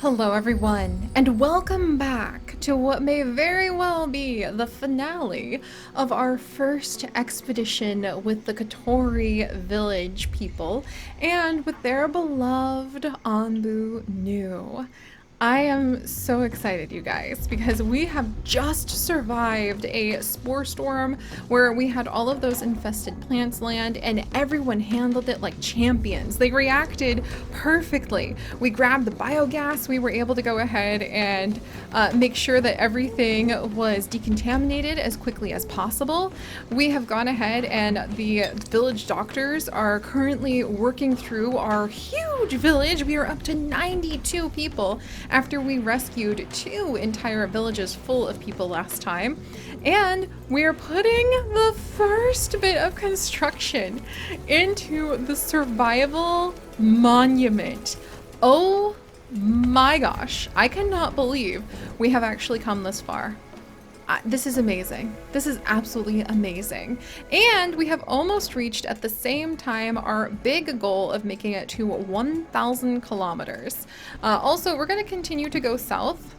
Hello everyone, and welcome back to what may very well be the finale of our first expedition with the Kitori village people and with their beloved Onbu New. I am so excited, you guys, because we have just survived a spore storm where we had all of those infested plants land and everyone handled it like champions. They reacted perfectly. We grabbed the biogas, we were able to go ahead and make sure that everything was decontaminated as quickly as possible. We have gone ahead and the village doctors are currently working through our huge village. We are up to 92 people after we rescued 2 entire villages full of people last time. And we're putting the first bit of construction into the survival monument. Oh my gosh, I cannot believe we have actually come this far. This is amazing. This is absolutely amazing. And we have almost reached at the same time our big goal of making it to 1,000 kilometers. Also, we're going to continue to go south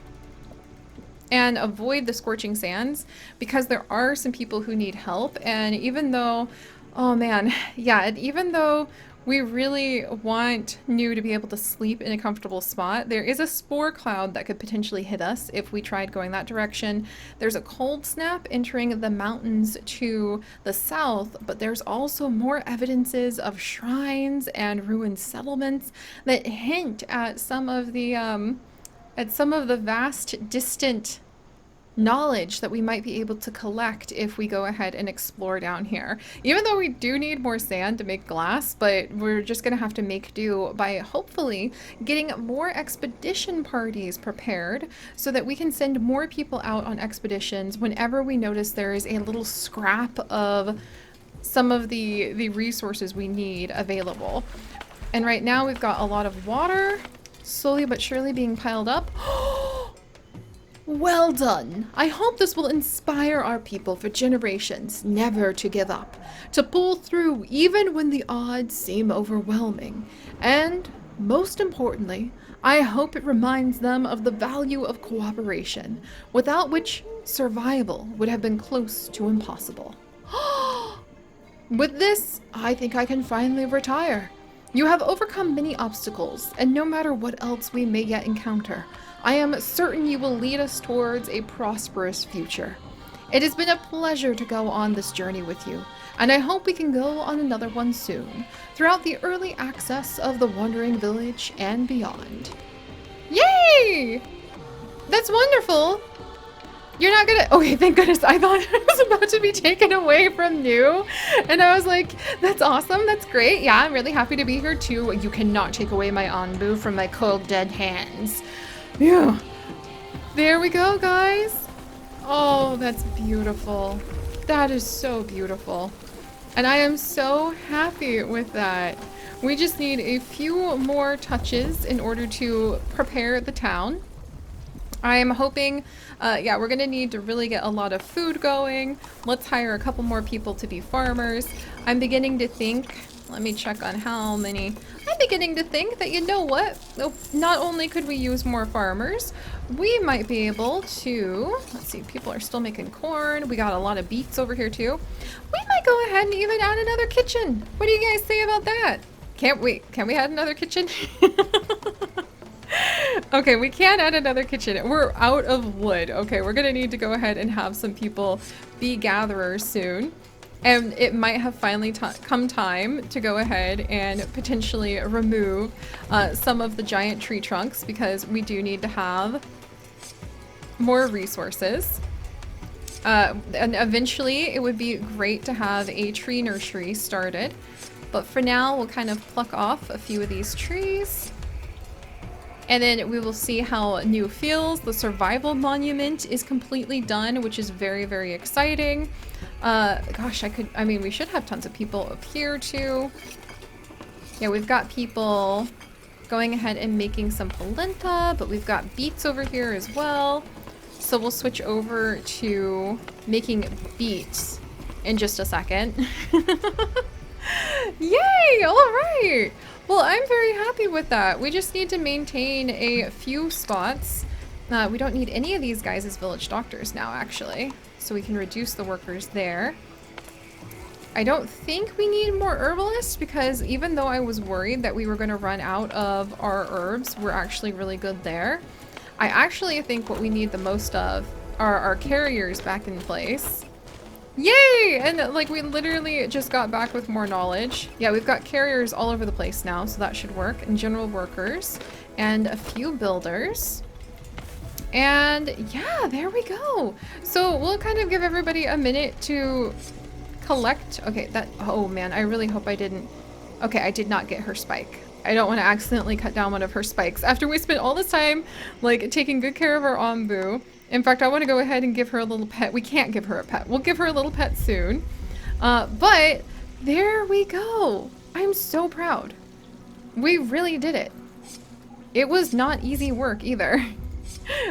and avoid the scorching sands because there are some people who need help. And even though, oh man, yeah, even though we really want New to be able to sleep in a comfortable spot, there is a spore cloud that could potentially hit us if we tried going that direction. There's a cold snap entering the mountains to the south, but there's also more evidences of shrines and ruined settlements that hint at some of the vast distant knowledge that we might be able to collect if we go ahead and explore down here. Even though we do need more sand to make glass, but we're just gonna have to make do by hopefully getting more expedition parties prepared so that we can send more people out on expeditions whenever we notice there is a little scrap of some of the resources we need available. And right now we've got a lot of water slowly but surely being piled up. Well done! I hope this will inspire our people for generations never to give up, to pull through even when the odds seem overwhelming. And, most importantly, I hope it reminds them of the value of cooperation, without which survival would have been close to impossible. With this, I think I can finally retire. You have overcome many obstacles, and no matter what else we may yet encounter, I am certain you will lead us towards a prosperous future. It has been a pleasure to go on this journey with you, and I hope we can go on another one soon, throughout the early access of the Wandering Village and beyond. Yay! That's wonderful! You're not gonna- okay, thank goodness, I thought I was about to be taken away from New, and I was like, that's awesome, that's great, yeah, I'm really happy to be here too. You cannot take away my Onbu from my cold dead hands. Yeah. There we go, guys. Oh, that's beautiful. That is so beautiful. And I am so happy with that. We just need a few more touches in order to prepare the town. I'm hoping, yeah, we're gonna need to really get a lot of food going. Let's hire a couple more people to be farmers. I'm beginning to think, let me check on how many. I'm beginning to think that, you know what, not only could we use more farmers, we might be able to, let's see, people are still making corn. We got a lot of beets over here too. We might go ahead and even add another kitchen. What do you guys say about that? Can we add another kitchen? Okay, we can add another kitchen. We're out of wood. Okay, we're gonna need to go ahead and have some people be gatherers soon. And it might have finally come time to go ahead and potentially remove some of the giant tree trunks because we do need to have more resources. And eventually it would be great to have a tree nursery started. But for now, we'll kind of pluck off a few of these trees. And then we will see how New feels. The survival monument is completely done, which is very, very exciting. Gosh, I mean, we should have tons of people up here too. Yeah, we've got people going ahead and making some polenta, but we've got beets over here as well. So we'll switch over to making beets in just a second. Yay! All right. Well, I'm very happy with that. We just need to maintain a few spots. We don't need any of these guys as village doctors now, actually. So we can reduce the workers there. I don't think we need more herbalists because even though I was worried that we were going to run out of our herbs, we're actually really good there. I actually think what we need the most of are our carriers back in place. Yay! And like we literally just got back with more knowledge. Yeah, we've got carriers all over the place now, so that should work. And general workers and a few builders. And yeah, there we go. So we'll kind of give everybody a minute to collect. Okay, that, oh man, I really hope I didn't. Okay, I did not get her spike. I don't want to accidentally cut down one of her spikes after we spent all this time like taking good care of our Onbu. In fact, I want to go ahead and give her a little pet. We can't give her a pet. We'll give her a little pet soon. But there we go. I'm so proud. We really did it. It was not easy work either.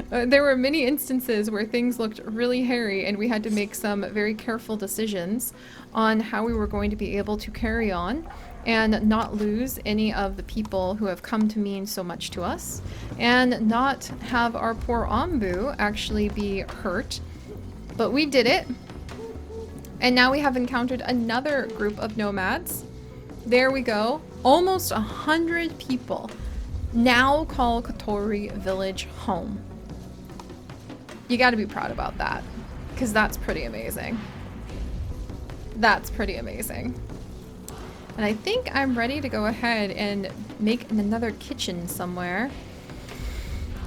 There were many instances where things looked really hairy and we had to make some very careful decisions on how we were going to be able to carry on and not lose any of the people who have come to mean so much to us, and not have our poor Onbu actually be hurt. But we did it, and now we have encountered another group of nomads. There we go. Almost 100 people now call Kitori village home. You gotta be proud about that, because that's pretty amazing. That's pretty amazing. And I think I'm ready to go ahead and make another kitchen somewhere.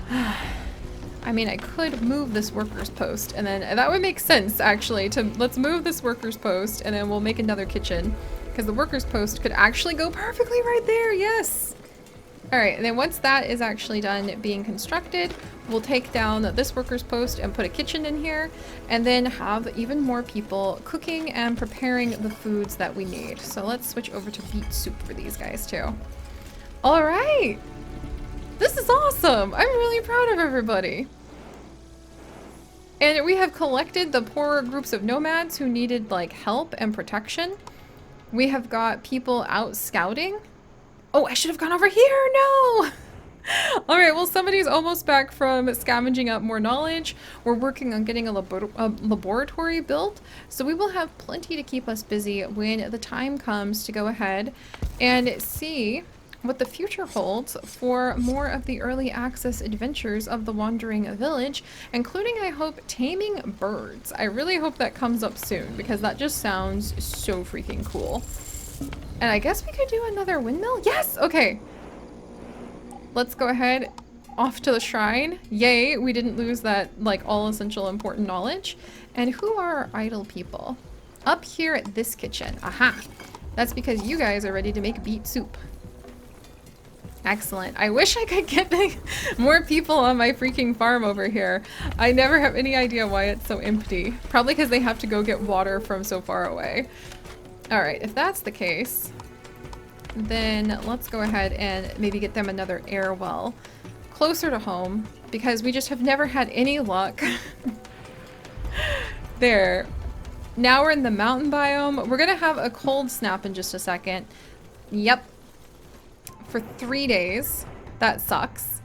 I mean, I could move this workers post and then that would make sense actually to let's move this workers post and then we'll make another kitchen because the workers post could actually go perfectly right there. Yes. All right. And then once that is actually done being constructed, we'll take down this workers post and put a kitchen in here and then have even more people cooking and preparing the foods that we need. So let's switch over to beet soup for these guys too. All right. This is awesome. I'm really proud of everybody. And we have collected the poorer groups of nomads who needed like help and protection. We have got people out scouting. Oh, I should have gone over here. No. All right, well, somebody's almost back from scavenging up more knowledge. We're working on getting a laboratory built, so we will have plenty to keep us busy when the time comes to go ahead and see what the future holds for more of the early access adventures of the Wandering Village, including, I hope, taming birds. I really hope that comes up soon because that just sounds so freaking cool. And I guess we could do another windmill? Yes! Okay. Let's go ahead off to the shrine. Yay, we didn't lose that, like, all essential important knowledge. And who are our idle people? Up here at this kitchen. Aha. That's because you guys are ready to make beet soup. Excellent. I wish I could get more people on my freaking farm over here. I never have any idea why it's so empty. Probably because they have to go get water from so far away. Alright, if that's the case, then let's go ahead and maybe get them another air well closer to home because we just have never had any luck. There. Now we're in the mountain biome. We're gonna have a cold snap in just a second. Yep. For 3 days. That sucks.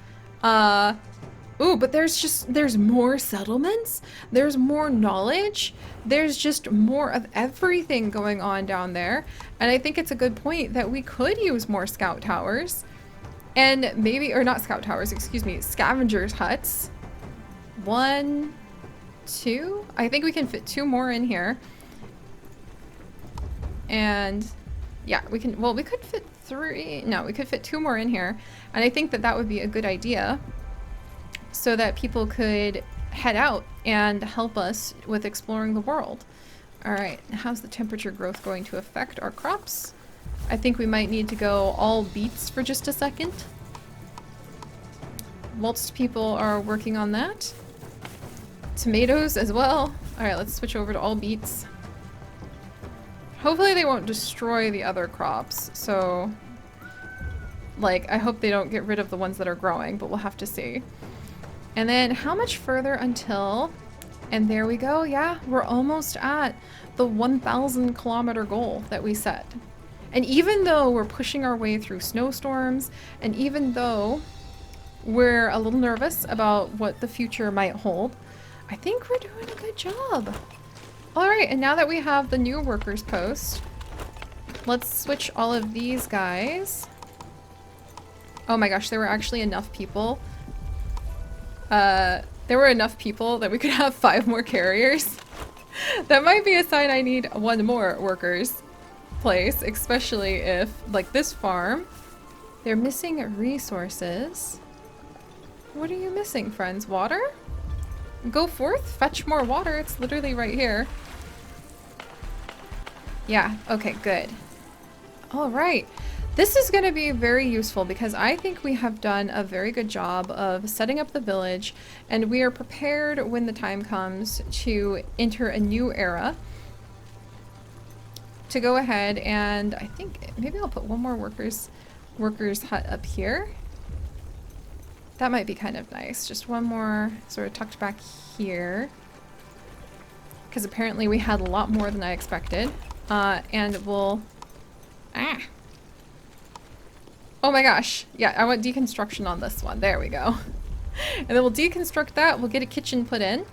Ooh, but there's more settlements. There's more knowledge. There's just more of everything going on down there. And I think it's a good point that we could use more scout towers. And maybe, or not scout towers, excuse me, scavengers huts. 1, 2? I think we can fit 2 more in here. And yeah, we can, well, we could fit 3. No, we could fit 2 more in here. And I think that that would be a good idea so that people could head out and help us with exploring the world. All right, how's the temperature growth going to affect our crops? I think we might need to go all beets for just a second. Most people are working on that. Tomatoes as well. All right, let's switch over to all beets. Hopefully they won't destroy the other crops, so like I hope they don't get rid of the ones that are growing, but we'll have to see. And then how much further until, and there we go, yeah, we're almost at the 1,000 kilometer goal that we set. And even though we're pushing our way through snowstorms, and even though we're a little nervous about what the future might hold, I think we're doing a good job. All right, and now that we have the new workers post, let's switch all of these guys. Oh my gosh, there were actually enough people. There were enough people that we could have 5 more carriers. That might be a sign I need 1 more workers place, especially if, like this farm, they're missing resources. What are you missing, friends? Water? Go forth, fetch more water. It's literally right here. Yeah, okay, good. All right. This is going to be very useful because I think we have done a very good job of setting up the village, and we are prepared when the time comes to enter a new era. To go ahead and I think maybe I'll put 1 more workers hut up here. That might be kind of nice. Just 1 more sort of tucked back here. Because apparently we had a lot more than I expected. And we'll... Oh my gosh. Yeah, I want deconstruction on this one. There we go. And then we'll deconstruct that. We'll get a kitchen put in.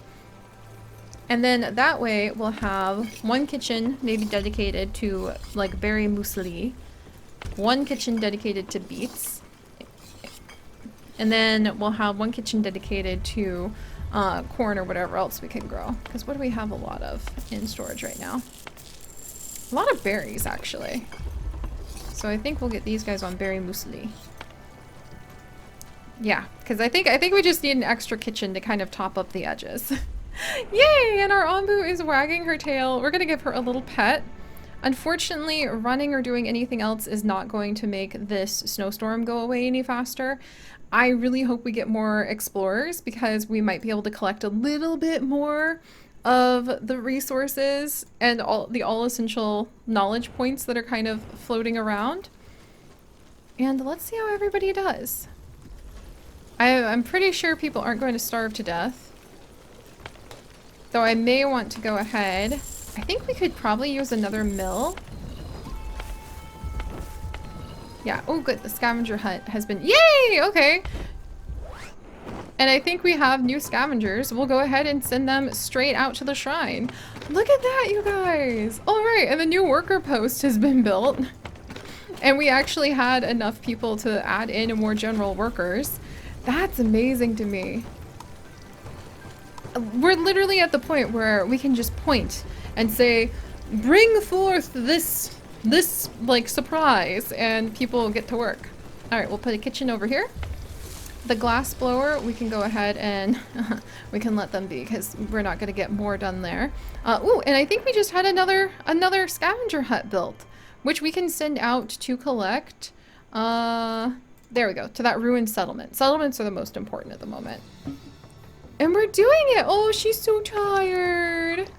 And then that way we'll have 1 kitchen maybe dedicated to like berry muesli. 1 kitchen dedicated to beets. And then we'll have 1 kitchen dedicated to corn or whatever else we can grow. Because what do we have a lot of in storage right now? A lot of berries, actually. So I think we'll get these guys on berry muesli. Yeah, because I think we just need an extra kitchen to kind of top up the edges. Yay! And our Onbu is wagging her tail. We're gonna give her a little pet. Unfortunately, running or doing anything else is not going to make this snowstorm go away any faster. I really hope we get more explorers because we might be able to collect a little bit more of the resources and all the essential knowledge points that are kind of floating around. And let's see how everybody does. I'm pretty sure people aren't going to starve to death. Though I may want to go ahead. I think we could probably use another mill. Yeah, oh good, the scavenger hut has been- Yay! Okay. And I think we have new scavengers. We'll go ahead and send them straight out to the shrine. Look at that, you guys! Alright, and the new worker post has been built. And we actually had enough people to add in more general workers. That's amazing to me. We're literally at the point where we can just point and say, bring forth this like surprise, and people get to work. All right, we'll put a kitchen over here. The glass blower, we can go ahead and we can let them be because we're not going to get more done there. Ooh, and I think we just had another scavenger hut built, which we can send out to collect. There we go, to that ruined settlement. Settlements are the most important at the moment. And we're doing it! Oh, she's so tired.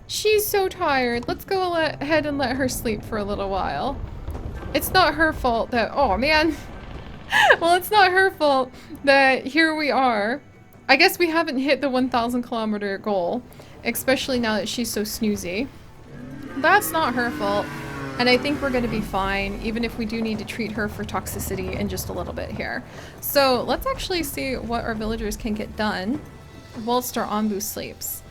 She's so tired. Let's go ahead and let her sleep for a little while. It's not her fault that- oh man. Well, it's not her fault that here we are. I guess we haven't hit the 1,000 kilometer goal, especially now that she's so snoozy. That's not her fault. And I think we're going to be fine, even if we do need to treat her for toxicity in just a little bit here. So let's actually see what our villagers can get done whilst our Onbu sleeps.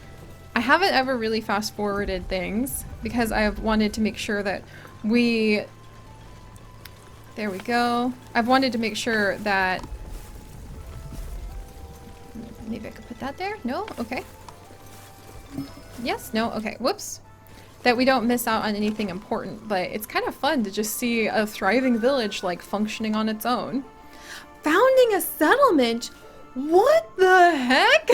I haven't ever really fast forwarded things because I have wanted to make sure that we... There we go. I've wanted to make sure that... Maybe I could put that there? No? Okay. Yes? No? Okay. Whoops. That we don't miss out on anything important, but it's kind of fun to just see a thriving village like functioning on its own. Founding a settlement? What the heck?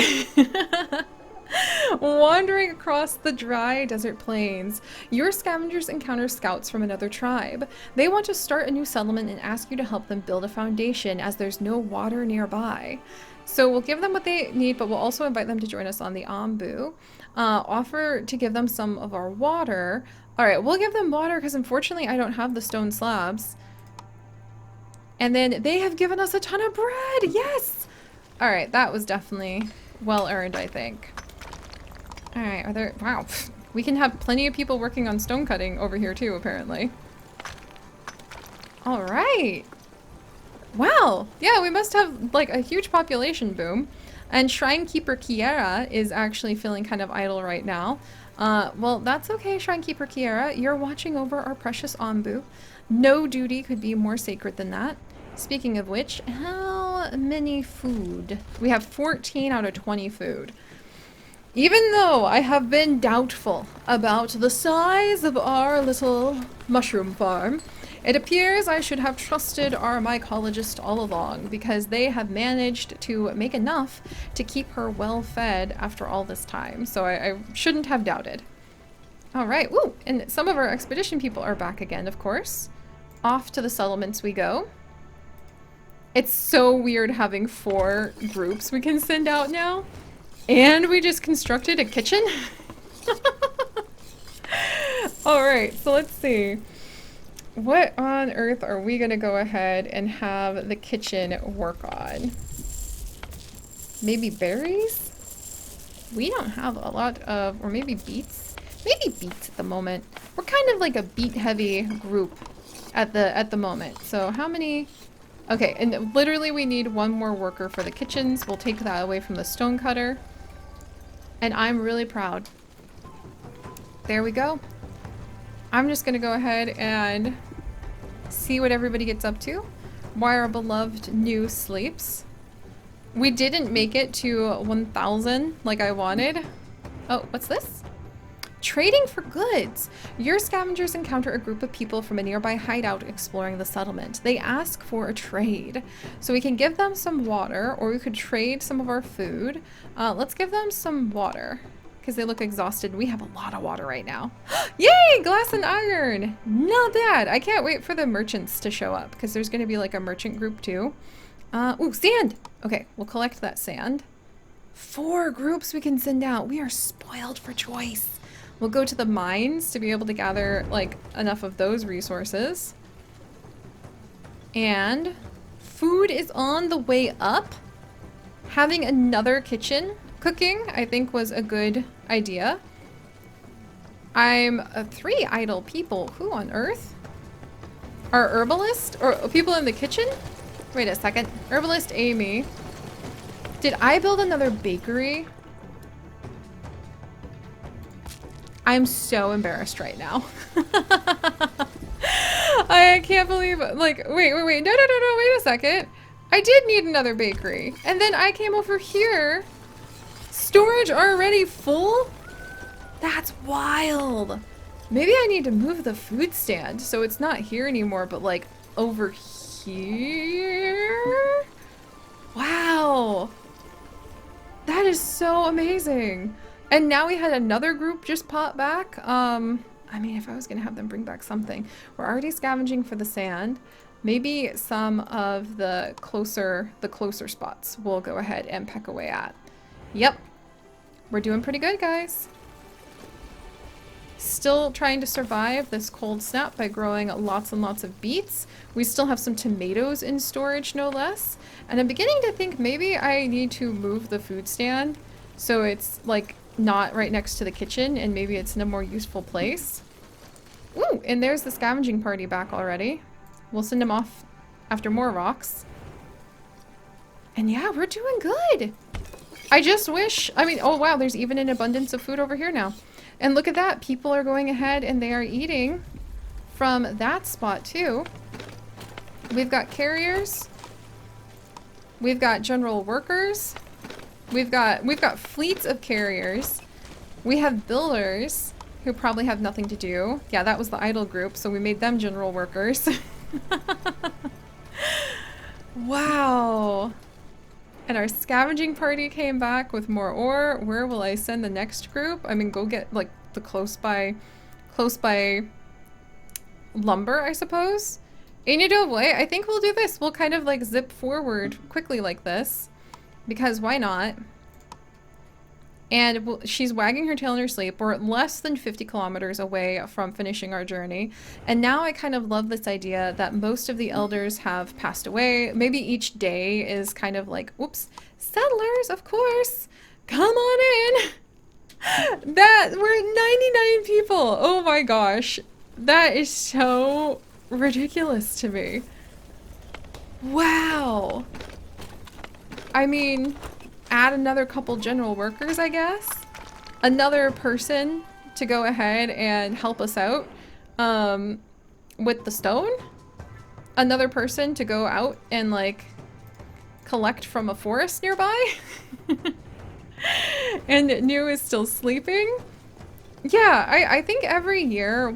Wandering across the dry desert plains, your scavengers encounter scouts from another tribe. They want to start a new settlement and ask you to help them build a foundation as there's no water nearby. So we'll give them what they need, but we'll also invite them to join us on the Onbu. Offer to give them some of our water. Alright, we'll give them water because unfortunately I don't have the stone slabs. And then they have given us a ton of bread! Yes! Alright, that was definitely well earned, I think. Alright, are there... Wow. We can have plenty of people working on stone cutting over here too, apparently. All right. Wow. Yeah, we must have like a huge population boom. And Shrine Keeper Kiera is actually feeling kind of idle right now. Well, that's okay, Shrine Keeper Kiera. You're watching over our precious Onbu. No duty could be more sacred than that. Speaking of which, how many food? We have 14 out of 20 food. Even though I have been doubtful about the size of our little mushroom farm, it appears I should have trusted our mycologist all along because they have managed to make enough to keep her well fed after all this time. So I shouldn't have doubted. All right, woo! And some of our expedition people are back again, of course. Off to the settlements we go. It's so weird having 4 groups we can send out now. And we just constructed a kitchen? Alright, so let's see. What on earth are we gonna go ahead and have the kitchen work on? Maybe berries? We don't have a lot of, or maybe beets? Maybe beets at the moment. We're kind of like a beet heavy group at the moment. So how many? Okay, and literally we need 1 more worker for the kitchens. We'll take that away from the stonecutter. And I'm really proud. There we go. I'm just gonna go ahead and see what everybody gets up to while our beloved new sleeps. We didn't make it to 1,000 like I wanted. Oh, what's this? Trading for goods. Your scavengers encounter a group of people from a nearby hideout exploring the settlement. They ask for a trade. So we can give them some water, or we could trade some of our food. Let's give them some water because they look exhausted. We have a lot of water right now. Yay! Glass and iron! Not bad. I can't wait for the merchants to show up because there's going to be like a merchant group too. Ooh, sand! Okay, we'll collect that sand. 4 groups we can send out. We are spoiled for choice. We'll go to the mines to be able to gather, like, enough of those resources. And food is on the way up. Having another kitchen cooking, I think, was a good idea. I'm 3 idle people. Who on earth? Our herbalist? Or people in the kitchen? Wait a second. Herbalist Amy. Did I build another bakery? I'm so embarrassed right now. I can't believe, like, wait, no, wait a second. I did need another bakery. And then I came over here. Storage already full? That's wild. Maybe I need to move the food stand so it's not here anymore, but like over here? Wow. That is so amazing. And now we had another group just pop back. I mean, if I was gonna have them bring back something. We're already scavenging for the sand. Maybe some of the closer spots we'll go ahead and peck away at. Yep. We're doing pretty good, guys. Still trying to survive this cold snap by growing lots and lots of beets. We still have some tomatoes in storage, no less. And I'm beginning to think maybe I need to move the food stand so it's like not right next to the kitchen and maybe it's in a more useful place. Ooh, and there's the scavenging party back already. We'll send them off after more rocks. And yeah, we're doing good. I just wish, I mean, oh wow, there's even an abundance of food over here now. And look at that, people are going ahead and they are eating from that spot too. We've got carriers. We've got general workers. We've got fleets of carriers. We have builders who probably have nothing to do. Yeah, that was the idle group, so we made them general workers. Wow. And our scavenging party came back with more ore. Where will I send the next group? I mean, go get like the close by lumber, I suppose. And you know what? I think we'll do this. We'll kind of like zip forward quickly like this. Because why not? And she's wagging her tail in her sleep. We're less than 50 kilometers away from finishing our journey. And now I kind of love this idea that most of the elders have passed away. Maybe each day is kind of like, oops, settlers, of course. Come on in. That, we're 99 people. Oh my gosh. That is so ridiculous to me. Wow. I mean, add another couple general workers, I guess. Another person to go ahead and help us out with the stone. Another person to go out and like collect from a forest nearby. And New is still sleeping. Yeah, I think every year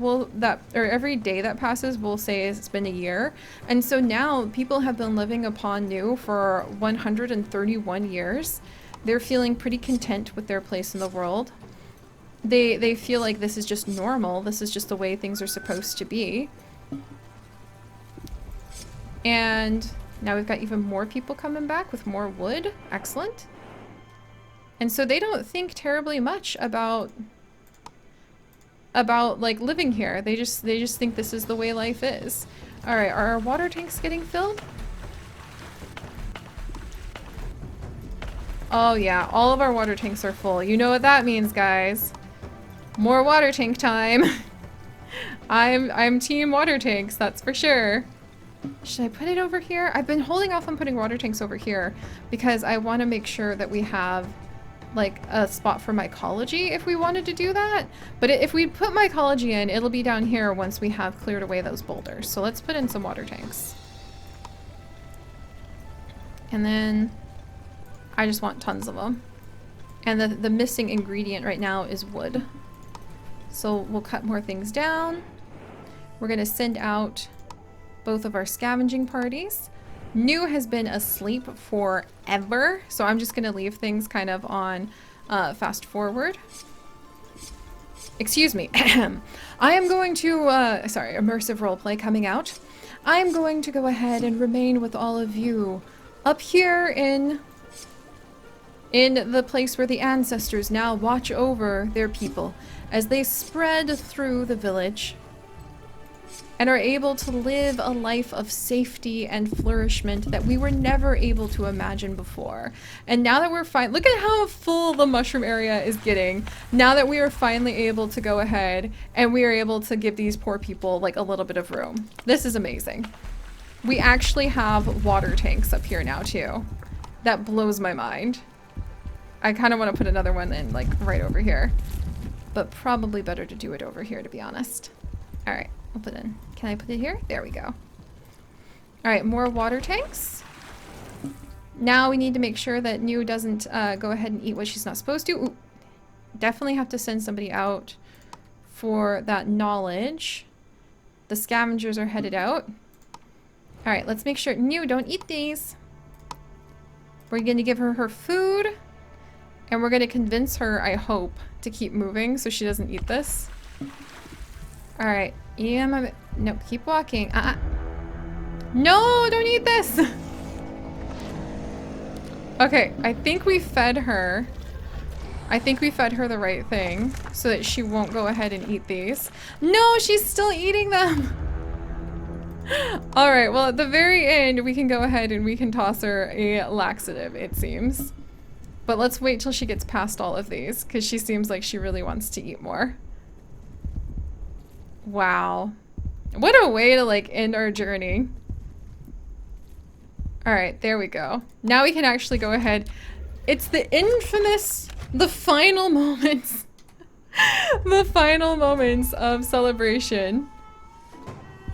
every day that passes will say it's been a year. And so now people have been living upon New for 131 years. They're feeling pretty content with their place in the world. They feel like this is just normal. This is just the way things are supposed to be. And now we've got even more people coming back with more wood. Excellent. And so they don't think terribly much about like living here. They just think this is the way life is. All right, are our water tanks getting filled? Oh yeah, all of our water tanks are full. You know what that means, guys. More water tank time. I'm team water tanks, that's for sure. Should I put it over here? I've been holding off on putting water tanks over here because I want to make sure that we have like a spot for mycology if we wanted to do that. But if we put mycology in, it'll be down here once we have cleared away those boulders. So let's put in some water tanks. And then I just want tons of them. And the missing ingredient right now is wood. So we'll cut more things down. We're gonna send out both of our scavenging parties. New has been asleep forever, so I'm just gonna leave things kind of on fast forward. Excuse me. I am going to, sorry, immersive roleplay coming out. I'm going to go ahead and remain with all of you up here in the place where the ancestors now watch over their people as they spread through the village and are able to live a life of safety and flourishment that we were never able to imagine before. And now that we're look at how full the mushroom area is getting. Now that we are finally able to go ahead and we are able to give these poor people like a little bit of room. This is amazing. We actually have water tanks up here now too. That blows my mind. I kind of want to put another one in like right over here, but probably better to do it over here, to be honest. All right, I'll put in. Can I put it here? There we go. All right, more water tanks. Now we need to make sure that New doesn't go ahead and eat what she's not supposed to. Ooh, definitely have to send somebody out for that knowledge. The scavengers are headed out. All right, let's make sure. New, don't eat these. We're going to give her her food. And we're going to convince her, I hope, to keep moving so she doesn't eat this. All right. No, keep walking. No, don't eat this. Okay, I think we fed her. I think we fed her the right thing so that she won't go ahead and eat these. No, she's still eating them. All right, well, at the very end, we can go ahead and we can toss her a laxative, it seems. But let's wait till she gets past all of these, because she seems like she really wants to eat more. Wow. What a way to, like, end our journey. Alright, there we go. Now we can actually go ahead. It's the infamous, the final moments. The final moments of celebration.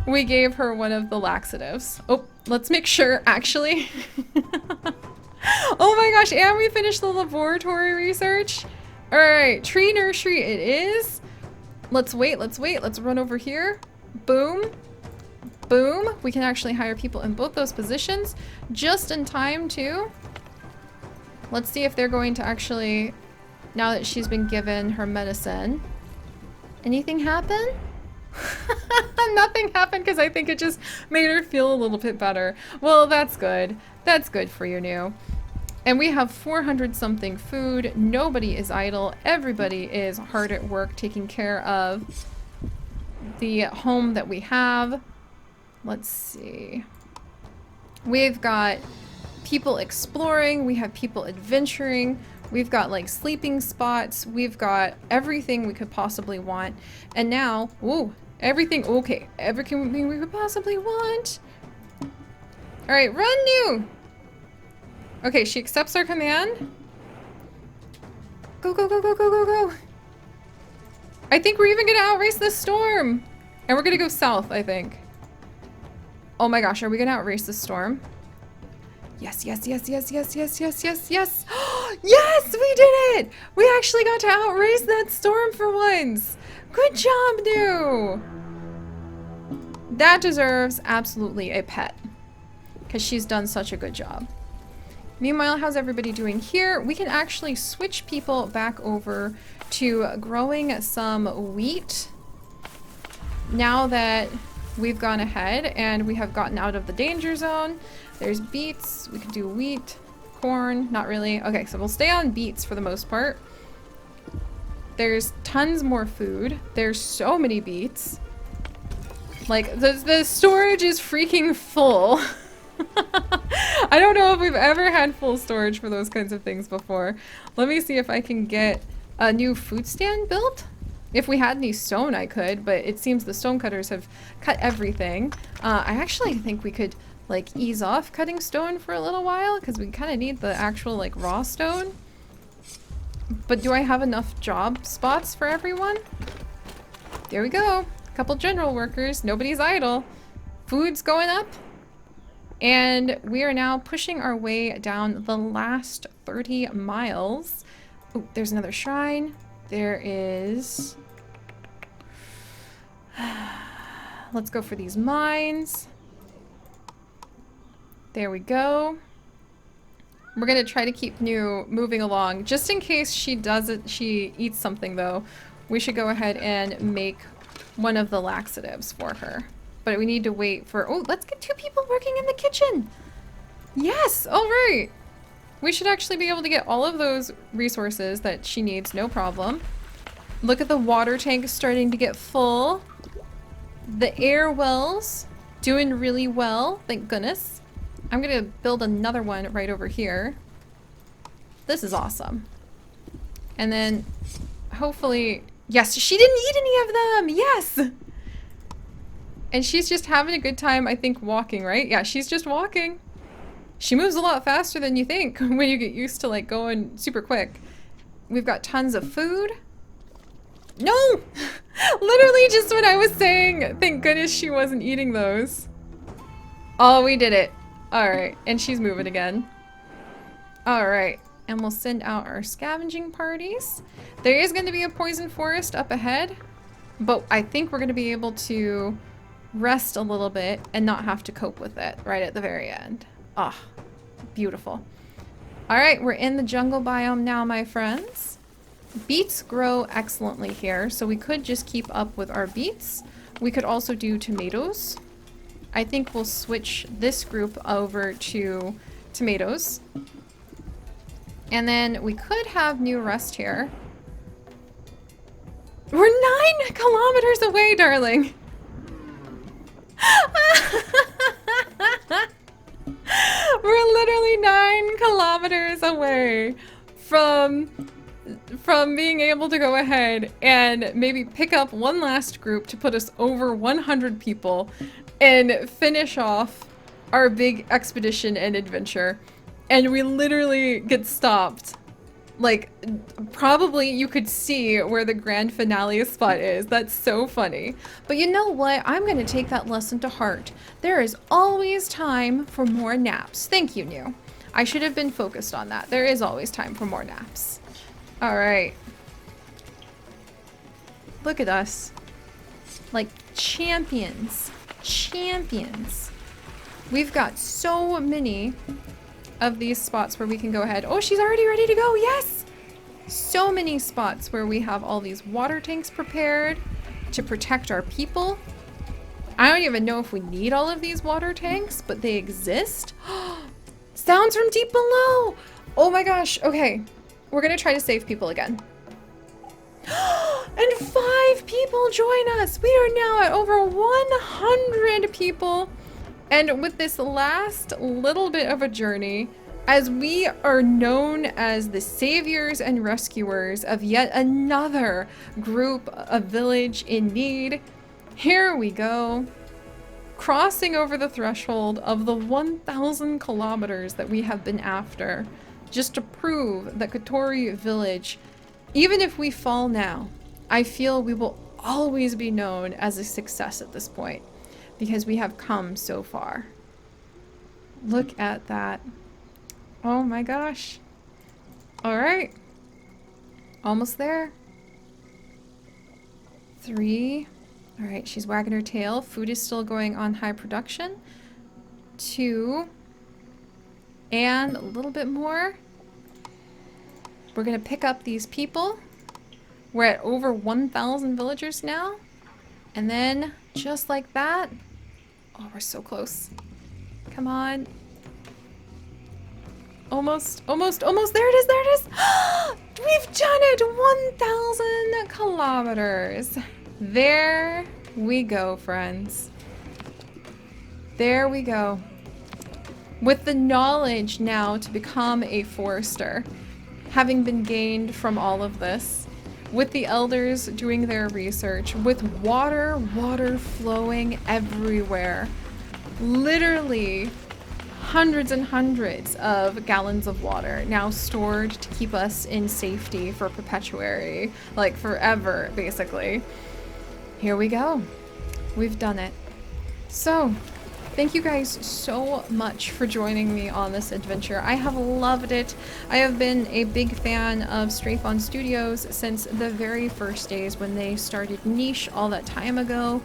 We gave her one of the laxatives. Oh, let's make sure, actually. Oh my gosh, and we finished the laboratory research. All right, tree nursery it is. Let's wait, let's run over here. Boom, boom. We can actually hire people in both those positions just in time too. Let's see if they're going to actually, now that she's been given her medicine. Anything happen? Nothing happened because I think it just made her feel a little bit better. Well, that's good. That's good for you, New. And we have 400 something food. Nobody is idle. Everybody is hard at work taking care of the home that we have. Let's see. We've got people exploring. We have people adventuring. We've got like sleeping spots. We've got everything we could possibly want. And now, ooh, Everything, okay. Everything we could possibly want. All right, run, you. Okay, she accepts our command. Go, go, go, go, go, go, go. I think we're even gonna outrace the storm. And we're gonna go south, I think. Oh my gosh, are we gonna outrace the storm? Yes, yes, yes, yes, yes, yes, yes, yes, yes. Yes, we did it! We actually got to outrace that storm for once. Good job, New. That deserves absolutely a pet. Because she's done such a good job. Meanwhile, how's everybody doing here? We can actually switch people back over to growing some wheat. Now that we've gone ahead and we have gotten out of the danger zone. There's beets. We can do wheat, corn. Not really. Okay, so we'll stay on beets for the most part. There's tons more food. There's so many beets. Like, the storage is freaking full. I don't know if we've ever had full storage for those kinds of things before. Let me see if I can get a new food stand built. If we had any stone, I could, but it seems the stone cutters have cut everything. I actually think we could, like, ease off cutting stone for a little while, because we kind of need the actual, like, raw stone. But do I have enough job spots for everyone? There we go. A couple general workers. Nobody's idle. Food's going up. And we are now pushing our way down the last 30 miles. Oh, there's another shrine. There is... Let's go for these mines. There we go. We're gonna try to keep New moving along. Just in case she eats something though, we should go ahead and make one of the laxatives for her. But we need to wait for... Oh, let's get 2 people working in the kitchen. Yes, all right. We should actually be able to get all of those resources that she needs, no problem. Look at the water tank starting to get full. The air wells doing really well, thank goodness. I'm gonna build another one right over here. This is awesome. And then hopefully, yes, she didn't eat any of them, yes! And she's just having a good time, I think, walking, right? Yeah, she's just walking. She moves a lot faster than you think when you get used to, like, going super quick. We've got tons of food. No! Literally just what I was saying. Thank goodness she wasn't eating those. Oh, we did it. Alright, and she's moving again. Alright, and we'll send out our scavenging parties. There is going to be a poison forest up ahead, but I think we're going to be able to rest a little bit and not have to cope with it right at the very end. Ah, beautiful. Alright, we're in the jungle biome now, my friends. Beets grow excellently here, so we could just keep up with our beets. We could also do tomatoes. I think we'll switch this group over to tomatoes. And then we could have New rest here. We're 9 kilometers away, darling. We're literally 9 kilometers away from being able to go ahead and maybe pick up one last group to put us over 100 people and finish off our big expedition and adventure. And we literally get stopped. Like, probably you could see where the grand finale spot is. That's so funny. But you know what? I'm gonna take that lesson to heart. There is always time for more naps. Thank you, New. I should have been focused on that. There is always time for more naps. All right. Look at us. Like champions. Champions. We've got so many of these spots where we can go ahead. Oh, she's already ready to go. Yes. So many spots where we have all these water tanks prepared to protect our people. I don't even know if we need all of these water tanks, but they exist. Sounds from deep below. Oh my gosh. Okay. We're gonna try to save people again. And 5 people join us. We are now at over 100 people. And with this last little bit of a journey, as we are known as the saviors and rescuers of yet another group, a village in need, Here we go. Crossing over the threshold of the 1,000 kilometers that we have been after, just to prove that Kitori Village, even if we fall now, I feel we will always be known as a success at this point, because we have come so far. Look at that. Oh my gosh. Alright. Almost there. 3. Alright, she's wagging her tail. Food is still going on high production. 2. And a little bit more. We're gonna pick up these people. We're at over 1,000 villagers now. And then, just like that. Oh, we're so close. Come on. Almost, almost, almost. There it is, there it is. We've done it! 1,000 kilometers. There we go, friends. There we go. With the knowledge now to become a forester, having been gained from all of this, with the elders doing their research, with water flowing everywhere. Literally hundreds and hundreds of gallons of water now stored to keep us in safety for perpetuity, like forever, basically. Here we go. We've done it. So, thank you guys so much for joining me on this adventure. I have loved it. I have been a big fan of Strafe On Studios since the very first days when they started Niche all that time ago.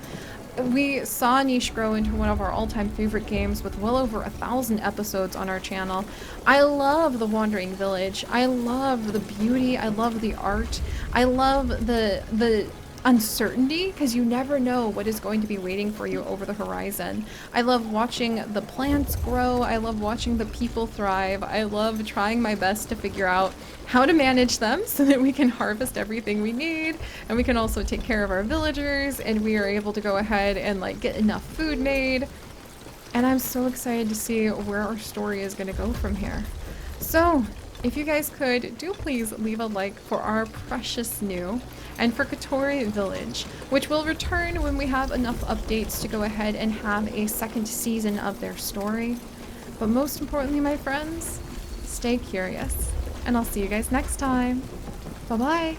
We saw Niche grow into one of our all-time favorite games with well over 1,000 episodes on our channel. I love the Wandering Village. I love the beauty. I love the art. I love the uncertainty, because you never know what is going to be waiting for you over the horizon. I love watching the plants grow. I love watching the people thrive. I love trying my best to figure out how to manage them so that we can harvest everything we need, and we can also take care of our villagers, and we are able to go ahead and like get enough food made. And I'm so excited to see where our story is going to go from here. So if you guys could, do please leave a like for our precious new and for Kitori Village, which will return when we have enough updates to go ahead and have a second season of their story. But most importantly, my friends, stay curious, and I'll see you guys next time. Bye-bye!